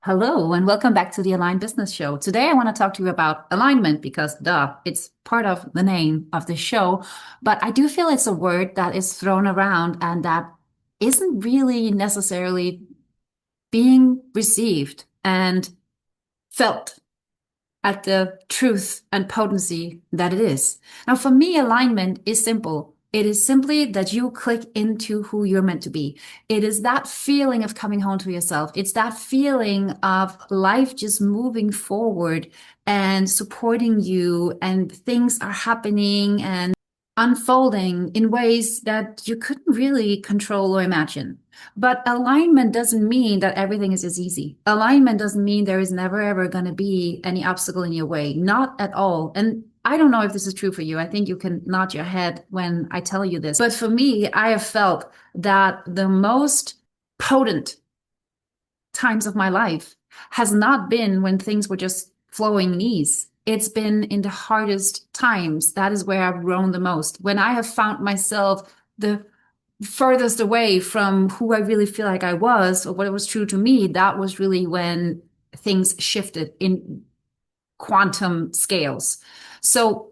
Hello, and welcome back to the Aligned Business Show. Today, I want to talk to you about alignment because, it's part of the name of the show. But I do feel it's a word that is thrown around and that isn't really necessarily being received and felt at the truth and potency that it is. Now, for me, alignment is simple. It is simply that you click into who you're meant to be. It is that feeling of coming home to yourself. It's that feeling of life just moving forward and supporting you, and things are happening and unfolding in ways that you couldn't really control or imagine. But alignment doesn't mean that everything is as easy. Alignment doesn't mean there is never ever going to be any obstacle in your way. Not at all. And I don't know if this is true for you. I think you can nod your head when I tell you this. But for me, I have felt that the most potent times of my life has not been when things were just flowing ease. It's been in the hardest times. That is where I've grown the most. When I have found myself the furthest away from who I really feel like I was or what was true to me, that was really when things shifted in quantum scales. So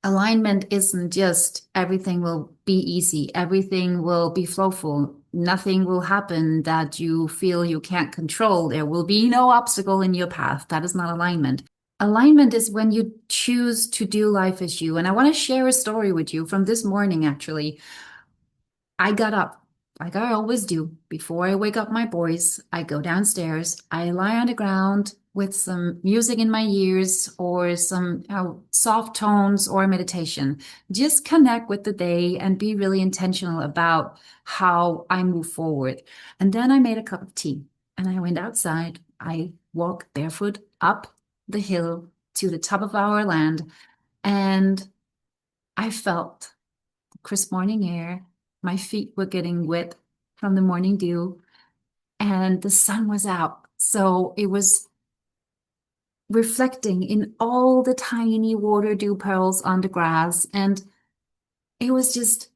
alignment isn't just everything will be easy, everything will be flowful, nothing will happen that you feel you can't control. There will be no obstacle in your path. That is not alignment. Alignment is when you choose to do life as you. And I want to share a story with you from this morning, actually. I got up like I always do. Before I wake up my boys, I go downstairs. I lie on the ground with some music in my ears or some soft tones or meditation. Just connect with the day and be really intentional about how I move forward. And then I made a cup of tea and I went outside. I walked barefoot up the hill to the top of our land, and I felt crisp morning air. My feet were getting wet from the morning dew, and the sun was out. So it was reflecting in all the tiny water dew pearls on the grass. And it was just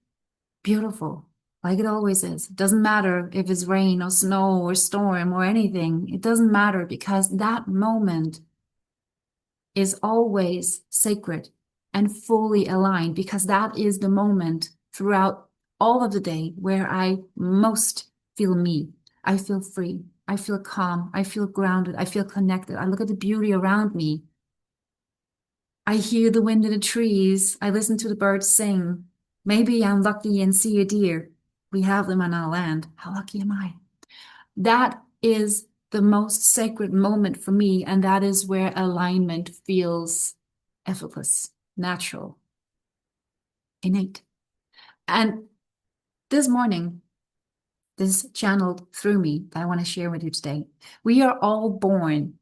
beautiful, like it always is. It doesn't matter if it's rain or snow or storm or anything. It doesn't matter because that moment is always sacred and fully aligned, because that is the moment throughout all of the day where I most feel me. I feel free. I feel calm. I feel grounded. I feel connected. I look at the beauty around me. I hear the wind in the trees. I listen to the birds sing. Maybe I'm lucky and see a deer. We have them on our land. How lucky am I? That is the most sacred moment for me, and that is where alignment feels effortless, natural, innate. And this morning, this channeled through me that I want to share with you today. We are all born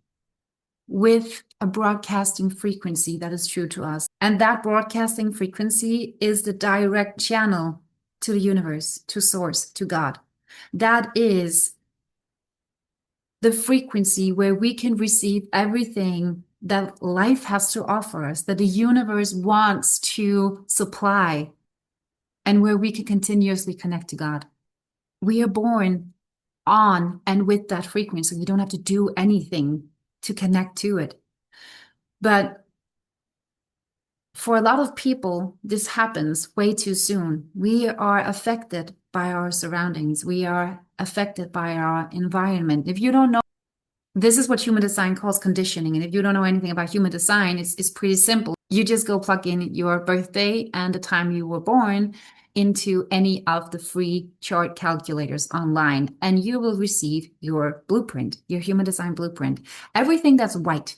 with a broadcasting frequency that is true to us. And that broadcasting frequency is the direct channel to the universe, to source, to God. That is the frequency where we can receive everything that life has to offer us, that the universe wants to supply, and where we can continuously connect to God. We are born on and with that frequency. We don't have to do anything to connect to it. But for a lot of people, this happens way too soon. We are affected by our surroundings. We are affected by our environment. If you don't know, this is what human design calls conditioning. And if you don't know anything about human design, it's pretty simple. You just go plug in your birthday and the time you were born into any of the free chart calculators online, and you will receive your blueprint, your human design blueprint. Everything that's white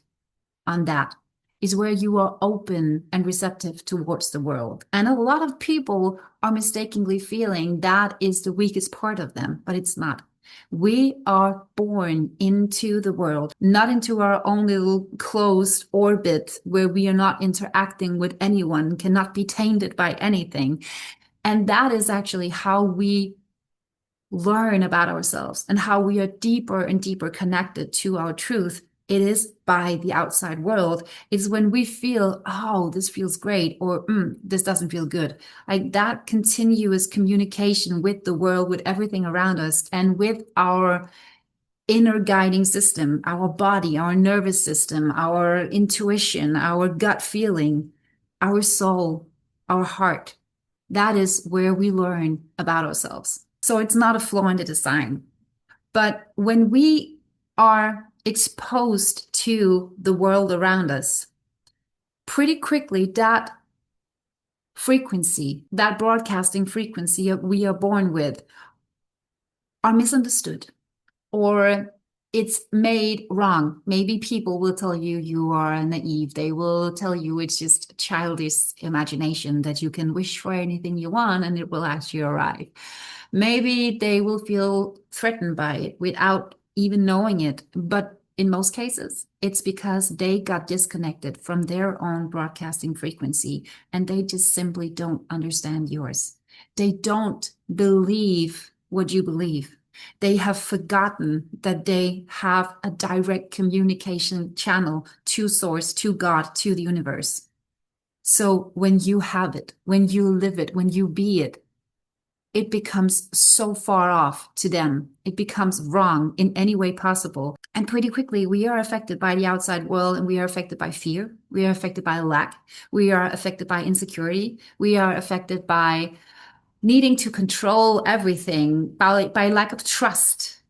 on that is where you are open and receptive towards the world. And a lot of people are mistakenly feeling that is the weakest part of them, but it's not. We are born into the world, not into our own little closed orbit where we are not interacting with anyone, cannot be tainted by anything. And that is actually how we learn about ourselves and how we are deeper and deeper connected to our truth. It is by the outside world. It's when we feel, oh, this feels great, or this doesn't feel good. Like that continuous communication with the world, with everything around us, and with our inner guiding system, our body, our nervous system, our intuition, our gut feeling, our soul, our heart. That is where we learn about ourselves. So it's not a flaw in the design. But when we are exposed to the world around us, pretty quickly that frequency, that broadcasting frequency we are born with, are misunderstood or it's made wrong. Maybe people will tell you you are naive. They will tell you it's just childish imagination that you can wish for anything you want and it will actually arrive. Maybe they will feel threatened by it without even knowing it. But in most cases, it's because they got disconnected from their own broadcasting frequency and they just simply don't understand yours. They don't believe what you believe. They have forgotten that they have a direct communication channel to source, to God, to the universe. So when you have it, when you live it, when you be it, it becomes so far off to them. It becomes wrong in any way possible. And pretty quickly, we are affected by the outside world and we are affected by fear. We are affected by lack. We are affected by insecurity. We are affected by needing to control everything, by lack of trust.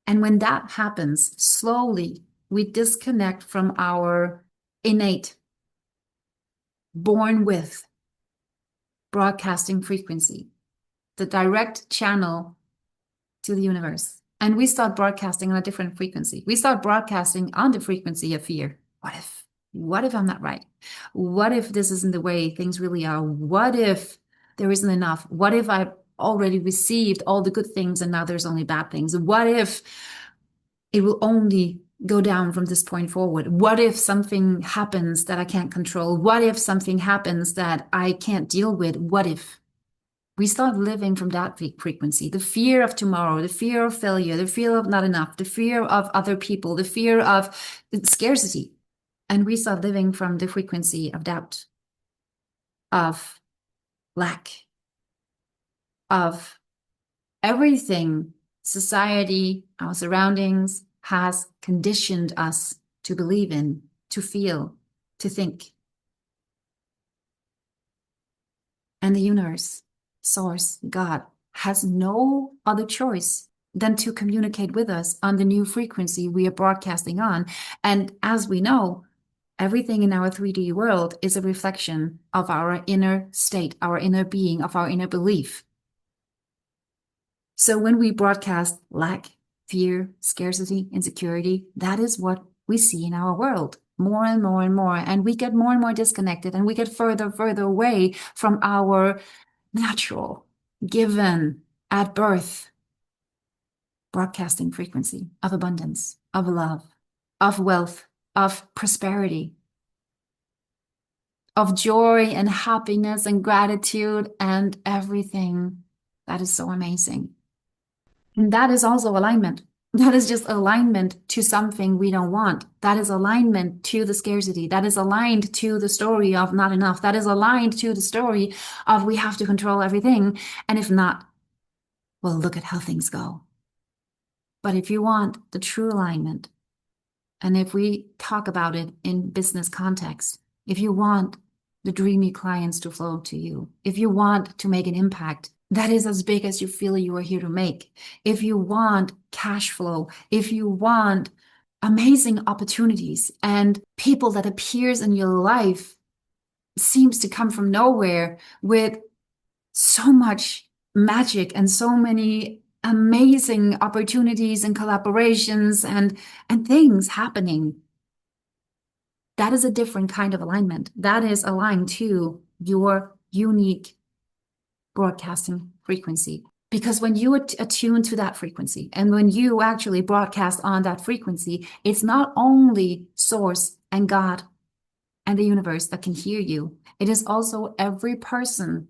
And when that happens, slowly we disconnect from our innate, born with broadcasting frequency, the direct channel to the universe. And we start broadcasting on a different frequency. We start broadcasting on the frequency of fear. What if? What if I'm not right? What if this isn't the way things really are? What if there isn't enough? What if I've already received all the good things and now there's only bad things? What if it will only go down from this point forward? What if something happens that I can't control? What if something happens that I can't deal with? What if? We start living from that frequency, the fear of tomorrow, the fear of failure, the fear of not enough, the fear of other people, the fear of scarcity. And we start living from the frequency of doubt, of lack, of everything society, our surroundings has conditioned us to believe in, to feel, to think. And the universe, source, God, has no other choice than to communicate with us on the new frequency we are broadcasting on. And as we know, everything in our 3D world is a reflection of our inner state, our inner being, of our inner belief. So when we broadcast lack, fear, scarcity, insecurity, that is what we see in our world more and more and more. And we get more and more disconnected and we get further, further away from our natural, given at birth, broadcasting frequency of abundance, of love, of wealth, of prosperity, of joy and happiness and gratitude and everything that is so amazing. And that is also alignment. That is just alignment to something we don't want. That is alignment to the scarcity. That is aligned to the story of not enough. That is aligned to the story of we have to control everything. And if not, well, look at how things go. But if you want the true alignment, and if we talk about it in business context, if you want the dreamy clients to flow to you, if you want to make an impact that is as big as you feel you are here to make, if you want cash flow, if you want amazing opportunities and people that appears in your life seems to come from nowhere with so much magic and so many amazing opportunities and collaborations and things happening. That is a different kind of alignment. That is aligned to your unique broadcasting frequency. Because when you attune to that frequency and when you actually broadcast on that frequency, it's not only source and God and the universe that can hear you. It is also every person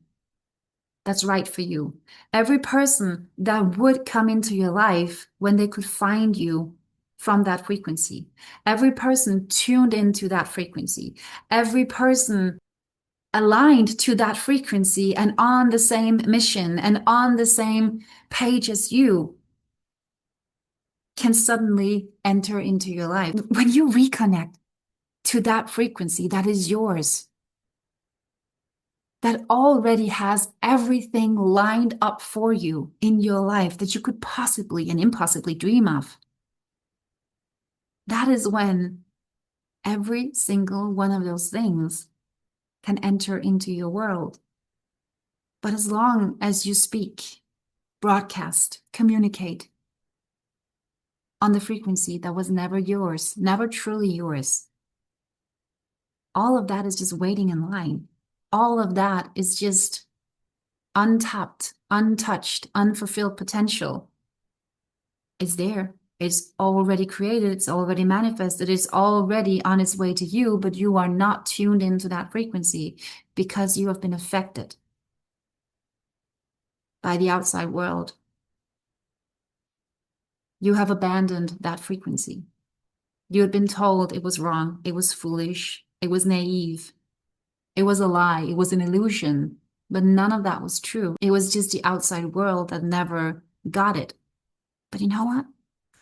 that's right for you. Every person that would come into your life when they could find you from that frequency. Every person tuned into that frequency. Every person aligned to that frequency and on the same mission and on the same page as you can suddenly enter into your life. When you reconnect to that frequency that is yours, that already has everything lined up for you in your life that you could possibly and impossibly dream of, that is when every single one of those things can enter into your world. But as long as you speak, broadcast, communicate on the frequency that was never yours, never truly yours, all of that is just waiting in line. All of that is just untapped, untouched, unfulfilled potential. It's there. It's already created. It's already manifested. It's already on its way to you, but you are not tuned into that frequency because you have been affected by the outside world. You have abandoned that frequency. You had been told it was wrong, it was foolish, it was naive, it was a lie, it was an illusion, but none of that was true. It was just the outside world that never got it. But you know what?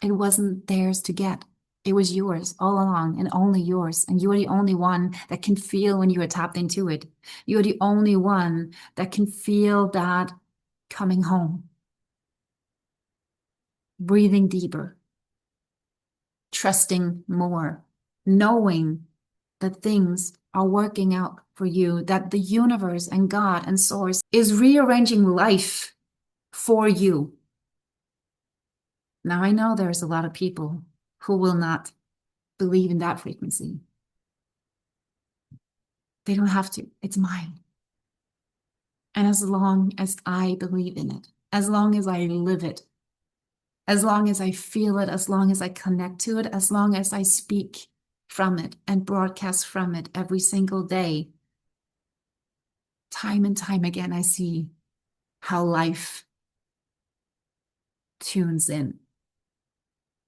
It wasn't theirs to get. It was yours all along and only yours. And you are the only one that can feel when you are tapped into it. You are the only one that can feel that coming home, breathing deeper, trusting more, knowing that things are working out for you, that the universe and God and Source is rearranging life for you. Now, I know there's a lot of people who will not believe in that frequency. They don't have to. It's mine. And as long as I believe in it, as long as I live it, as long as I feel it, as long as I connect to it, as long as I speak from it and broadcast from it every single day, time and time again, I see how life tunes in,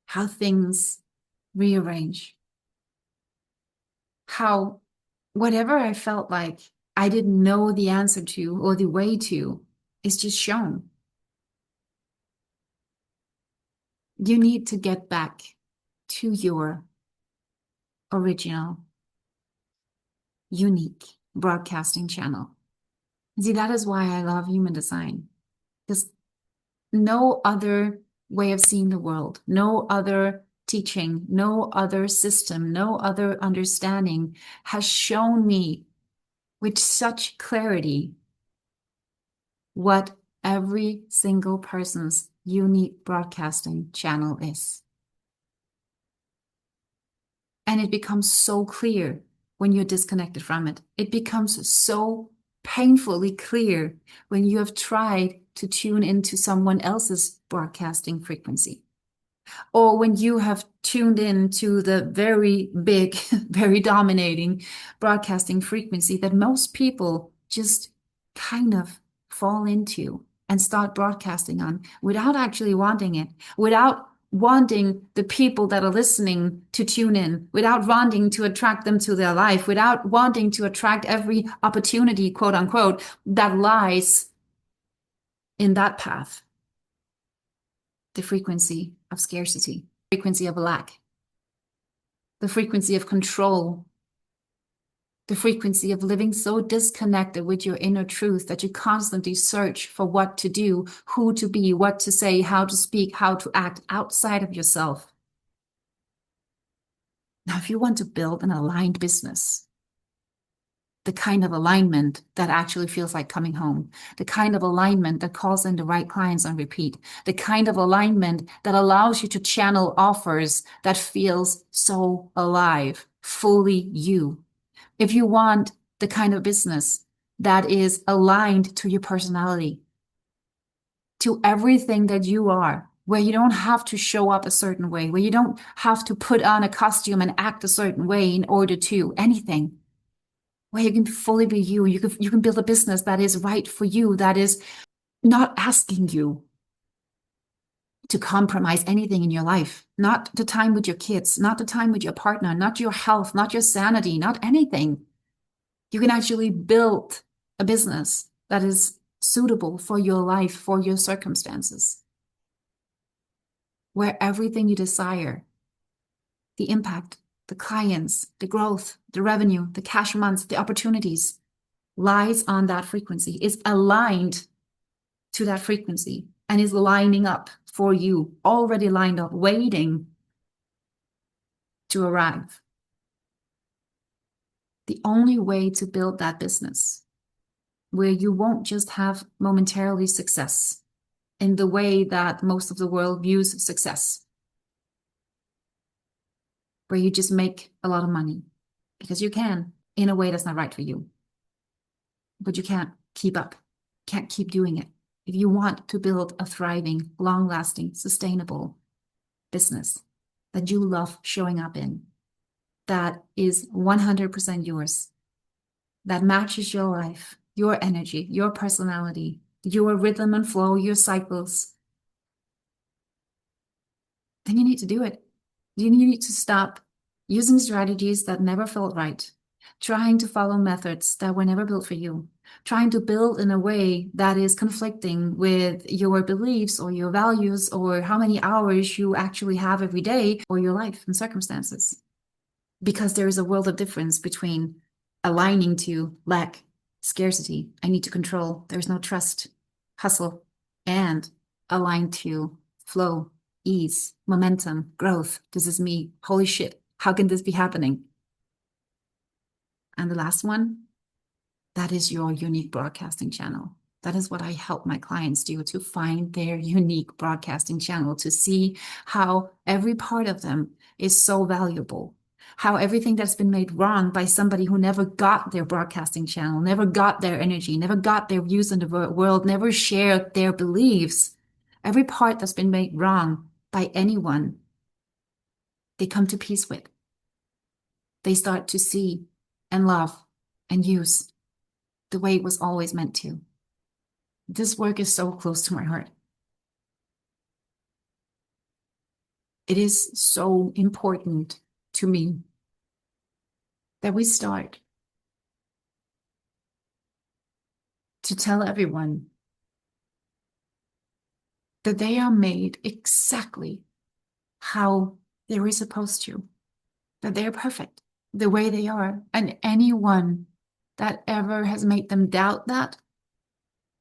how things rearrange, how whatever I felt like I didn't know the answer to or the way to is just shown. You need to get back to your original, unique broadcasting channel. See, that is why I love human design, because no other way of seeing the world, no other teaching, no other system, no other understanding has shown me with such clarity what every single person's unique broadcasting channel is. And it becomes so clear when you're disconnected from it. It becomes so painfully clear when you have tried to tune into someone else's broadcasting frequency, or when you have tuned in to the very big, very dominating broadcasting frequency that most people just kind of fall into and start broadcasting on without actually wanting it, without wanting the people that are listening to tune in, without wanting to attract them to their life, without wanting to attract every opportunity, quote unquote, that lies in that path. The frequency of scarcity, frequency of lack, the frequency of control, the frequency of living so disconnected with your inner truth that you constantly search for what to do, who to be, what to say, how to speak, how to act outside of yourself. Now, if you want to build an aligned business, the kind of alignment that actually feels like coming home, the kind of alignment that calls in the right clients on repeat, the kind of alignment that allows you to channel offers that feels so alive, fully you. If you want the kind of business that is aligned to your personality, to everything that you are, where you don't have to show up a certain way, where you don't have to put on a costume and act a certain way in order to anything, where you can fully be you. You can build a business that is right for you, that is not asking you to compromise anything in your life, not the time with your kids, not the time with your partner, not your health, not your sanity, not anything. You can actually build a business that is suitable for your life, for your circumstances. where everything you desire, the impact, the clients, the growth, the revenue, the cash months, the opportunities, lies on that frequency, is aligned to that frequency, and is lining up for you, already lined up, waiting to arrive. The only way to build that business where you won't just have momentarily success in the way that most of the world views success, where you just make a lot of money because you can in a way that's not right for you, but you can't keep up, can't keep doing it. If you want to build a thriving, long-lasting, sustainable business that you love showing up in, that is 100% yours, that matches your life, your energy, your personality, your rhythm and flow, your cycles, then you need to do it. You need to stop using strategies that never felt right, trying to follow methods that were never built for you, trying to build in a way that is conflicting with your beliefs or your values or how many hours you actually have every day or your life and circumstances. Because there is a world of difference between aligning to lack, scarcity, I need to control, there's no trust, hustle, and align to flow, ease, momentum, growth. This is me. Holy shit. How can this be happening? And the last one, that is your unique broadcasting channel. That is what I help my clients do, to find their unique broadcasting channel, to see how every part of them is so valuable, how everything that's been made wrong by somebody who never got their broadcasting channel, never got their energy, never got their views on the world, never shared their beliefs, every part that's been made wrong by anyone, they come to peace with. They start to see and love and use the way it was always meant to. This work is so close to my heart. It is so important to me that we start to tell everyone that they are made exactly how they were supposed to, that they are perfect the way they are. And anyone that ever has made them doubt that,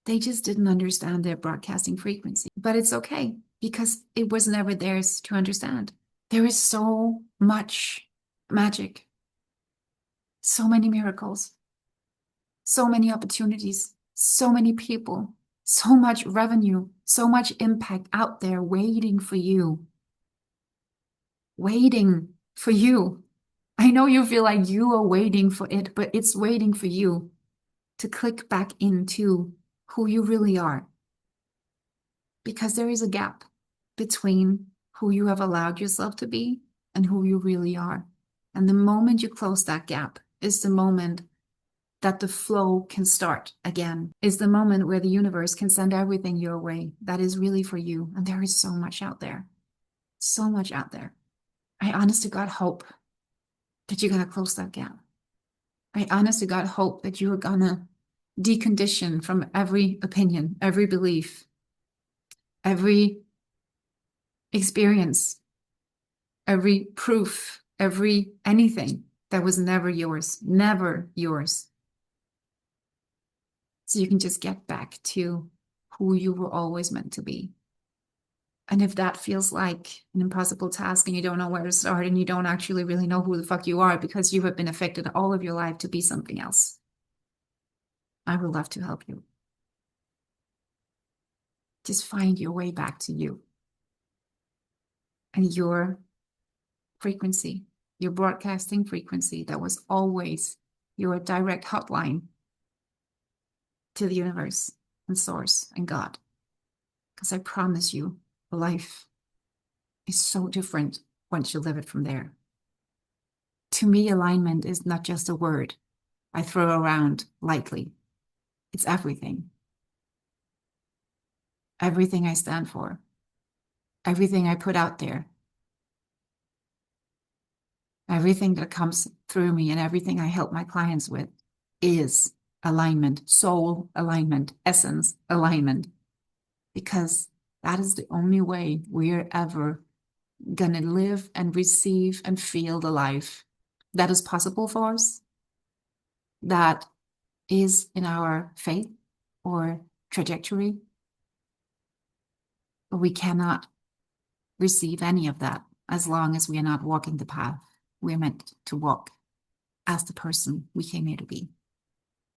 they just didn't understand their broadcasting frequency. But it's okay, because it was never theirs to understand. There is so much magic, so many miracles, so many opportunities, so many people, so much revenue, so much impact out there waiting for you. Waiting for you. I know you feel like you are waiting for it, but it's waiting for you to click back into who you really are. Because there is a gap between who you have allowed yourself to be and who you really are. And the moment you close that gap is the moment that the flow can start again, is the moment where the universe can send everything your way that is really for you. And there is so much out there. So much out there. I honest to God hope that you're going to close that gap. I honest to God hope that you are going to decondition from every opinion, every belief, every experience, every proof, every anything that was never yours, never yours. So you can just get back to who you were always meant to be. And if that feels like an impossible task and you don't know where to start and you don't actually really know who the fuck you are because you have been affected all of your life to be something else, I would love to help you. Just find your way back to you and your frequency, your broadcasting frequency that was always your direct hotline to the universe and source and God. Because I promise you, life is so different once you live it from there. To me, alignment is not just a word I throw around lightly. It's everything. Everything I stand for. Everything I put out there. Everything that comes through me and everything I help my clients with is alignment, soul alignment, essence alignment. Because That is the only way we're ever gonna live and receive and feel the life that is possible for us, that is in our faith or trajectory. We cannot receive any of that as long as we are not walking the path we're meant to walk as the person we came here to be.